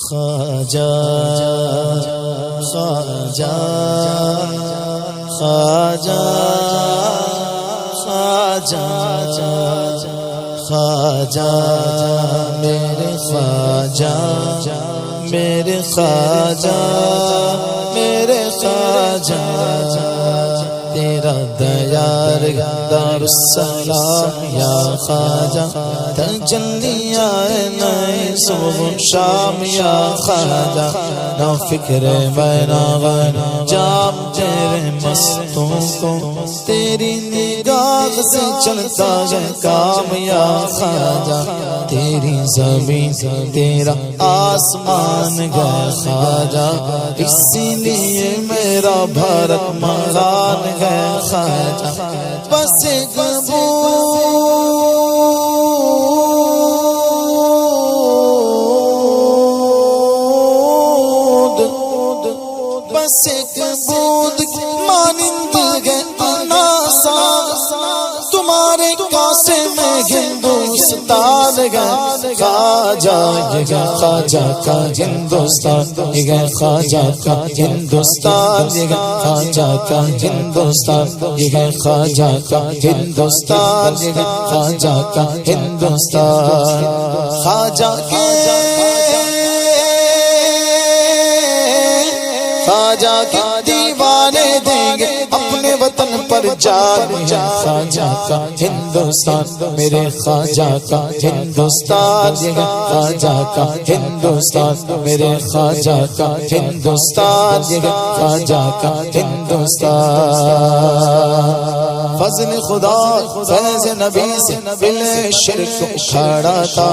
خواجہ خواجہ خواجہ خواجہ خواجہ میرے خواجہ میرے خواجہ میرے خواجہ تیرا دیار دار السلام یا خواجہ تجلی آئے نئے صبح شام یا خواجہ نہ فکر بینا غیر جام تیرے مستوں کو تیری نگاہ سے چلتا ہے کام یا خواجہ تیری زمین تیرا آسمان گئے خواجہ اسی لیے میرا بھارت مغان گئے خواجہ بس ایک بس ایک بود مانند ہے ناسا تمہارے کاسے میں ہندوستان گئے خواجہ یہ خواجہ کا ہندوستان یہ خواجہ کا ہندوستان یہ خواجہ کا ہندوستان یہ خواجہ کا ہندوستان یہ خواجہ کا ہندوستان خواجہ کے خواجہ کے دیوانے دیں گے اپنے وطن پر جان خواجہ کا ہندوستان میرے خواجہ کا ہندوستان یہ خواجہ کا ہندوستان میرے خواجہ کا ہندوستان یہ خواجہ کا ہندوستان فضل خدا فیض نبی سے دل شرک کھڑا تھا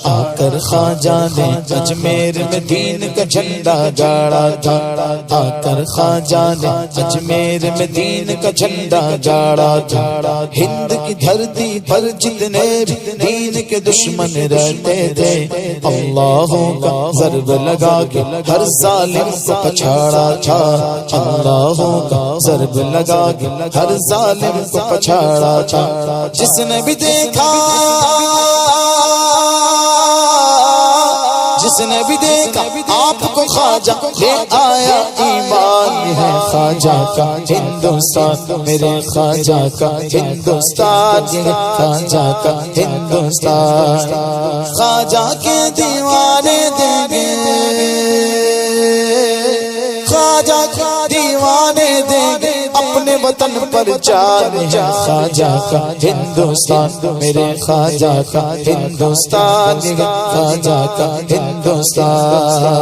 آ کر خواجہ نے اجمیر میں دین کا جھنڈا گاڑا تھا آ کر خواجہ نے اجمیر میں دین کا جھنڈا گاڑا تھا ہند کی دھرتی پر جتنے دین کے دشمن رہتے تھے اللہ کا ضرب لگا کے ہر ظالم کو پچھاڑا تھا اللہ کا ضرب لگا کے ہر ظالم کو پچھاڑا تھا جس نے بھی دیکھا جس نے بھی دیکھا آپ کو خواجہ لے آیا ایمان ہے خواجہ کا ہندوستان میرے خواجہ کا ہندوستان یہ خواجہ کا ہندوستان خواجہ کے دیوانے دیں گے خواجہ کا دیوانے دیں گے اپنے وطن پر جان خواجہ کا ہندوستان میرے خواجہ کا ہندوستان یہ خواجہ کا ہندوستان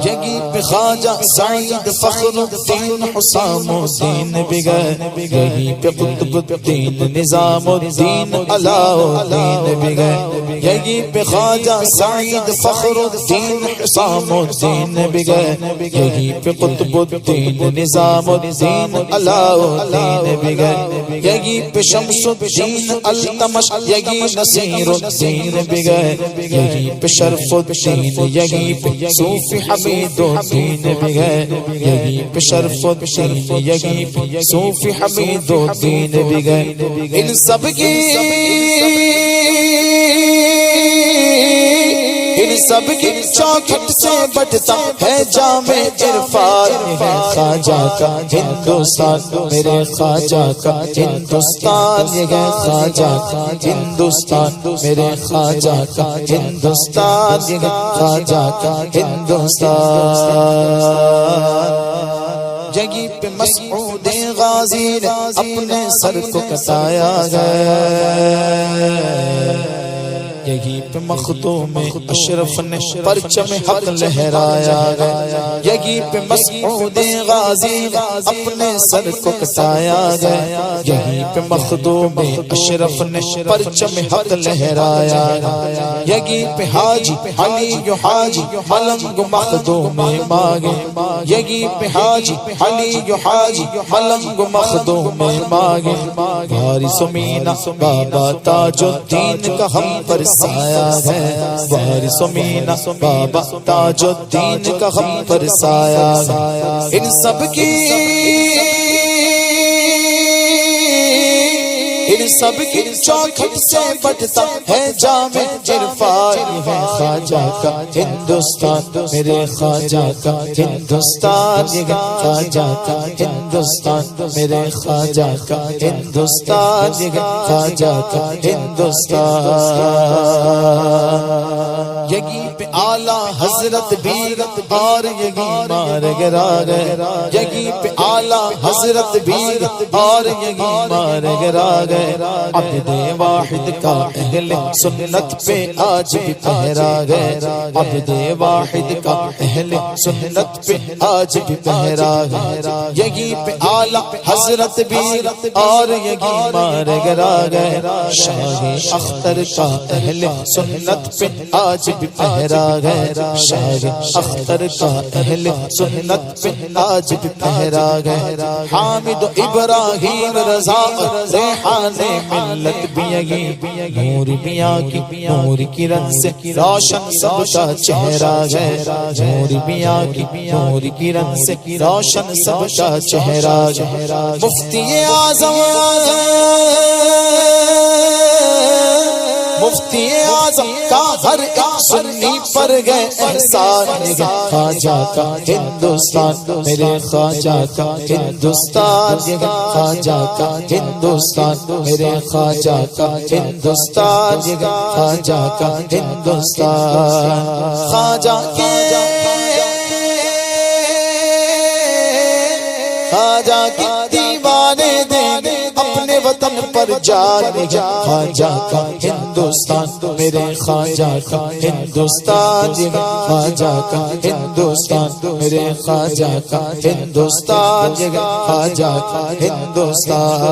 یہی پہ خواجہ سعید فخر الدین حسام الدین بھی گئے یہی پہ قطب الدین نظام الدین علاء الدین بھی گئے یہی پہ خواجہ سعید فخر الدین حسام الدین بھی گئے یہی پہ قطب الدین نظام الدین علاء الدین بھی گئے یہی پہ شمس الدین التمش یہی نصیر الدین بھی گئے یہی پہ شرف الدین یہی پہ صوفی حمید الدین بھی گئے یہی پہ شرف الدین یہی پہ صوفی حمید الدین بھی گئے ان سب کی ان سب کی چوکھٹ سے بٹتا ہے جام عرفان ہے خواجہ کا ہندوستان میرے خواجہ کا ہندوستان یہ خواجہ کا ہندوستان میرے خواجہ کا ہندوستان یہ خواجہ کا ہندوستان جگہ پہ مسعود غازی نے اپنے سر کو کسایا گیا یہی پہ مخدوم اشرف نے پرچم حق لہرایا گیا یہی پہ مسعود غازی اپنے سر کو کسایا گیا یہی پہ مخدوم اشرف نے پرچم حق لہرایا گیا یہی پہ حاجی علی حاجی ملنگ مخدوم مانگے یہی پہ حاجی علی حاجی ملنگ مخدوم مانگے وارث مینا بابا تاج الدین کا ہم پر سایہ ہے وارث مینا بابا تاج الدین کا ہم پر سایہ ہے ان سب کی ان سب کی چوکھٹ سے بٹتا ہے جام عرفان ہے خواجہ کا ہندوستان میرے خواجہ کا ہندوستان یہ خواجہ کا ہندوستان میرے خواجہ کا ہندوستان یہ خواجہ کا ہندوستان یگی پہ اعلیٰ حضرت بھی اور یگی مار گرا گئے یگی پہ اعلیٰ حضرت بھی اور یگی مار گرا گئے عبد واحد کا اہل سنت پہ آج بھی پہرا گئے عبد واحد کا اہل سنت پہ آج بھی پہرا گئے یگی پہ اعلیٰ حضرت بھی اور یگی مار گرا گئے شاہ اختر کا اہل سنت پہ آج بھی پہرا گئے شاہ اختر کا اہل سنت پہ آج بھی پہرا گئے حامد ابراہیم رضا ریحان ملت بیگی نور بیاں کی نور کی رن سے روشن سب کا چہرہ ہے نور بیاں کی نور کی رن سے روشن سب کا چہرہ مفتی اعظم مفتی اعظم کا ہر ایک سنی پر گئے احسان خواجہ کا ہندوستان میرے خواجہ کا ہندوستان خواجہ کا ہندوستان میرے خواجہ کا ہندوستان خواجہ کا ہندوستان خواجہ کے خواجہ کے دیوانے دیں اپنے وطن پر جان خواجہ کا ہندوستان میرے خواجہ کا ہندوستان خواجہ کا ہندوستان میرے خواجہ کا ہندوستان خواجہ کا ہندوستان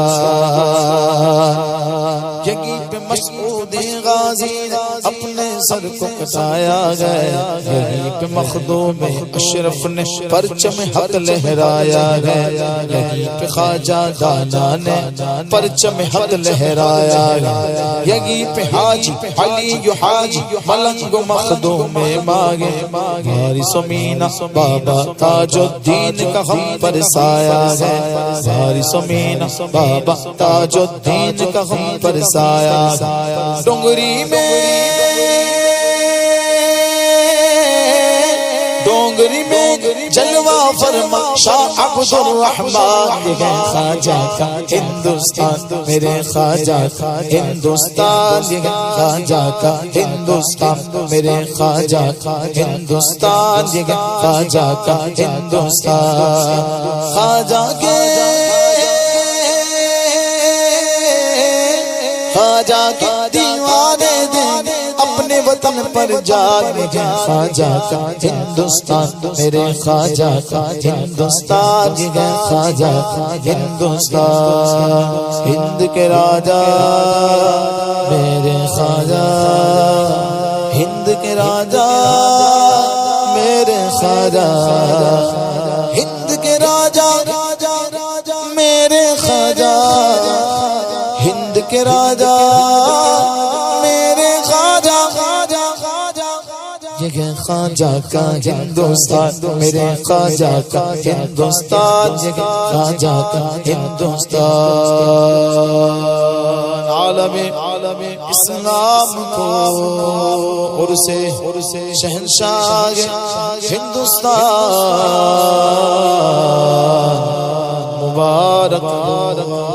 یہیں پہ مسعود غازی اپنے سر کو کٹایا گیا یہیں پہ مخدوم اشرف نے پرچم حق لہرایا گیا یہیں پہ خواجہ دانا نے پرچم حق لہرایا گیا یہیں پہ حاجی علی حاجی ملنگ مخدوم مانگے وارث مینا بابا تاج الدین کا ہم پر سایہ ہے وارث مینا بابا تاج الدین کا ہم پر سایہ ڈونگری میں جلوہ فرما شاہ عبد الرحمن خواجہ کا ہندوستان میرے خواجہ کا ہندوستان خواجہ کا ہندوستان میرے خواجہ کا ہندوستان خواجہ کا ہندوستان خواجہ کے خواجہ کے دیوانے دیں اپنے وطن پر جان خواجہ کا ہندوستان میرے خواجہ کا ہندوستان خواجہ کا ہندوستان ہند کے راجا میرے خواجہ ہند کے راجا میرے خواجہ ہند کے راجا میرے خواجہ ہند کے راجا یہ خواجہ کا ہندوستان میرے خواجہ کا ہندوستان خواجہ کا ہندوستان عالم اسلام کو عرص شہنشاہ ہندوستان مبارک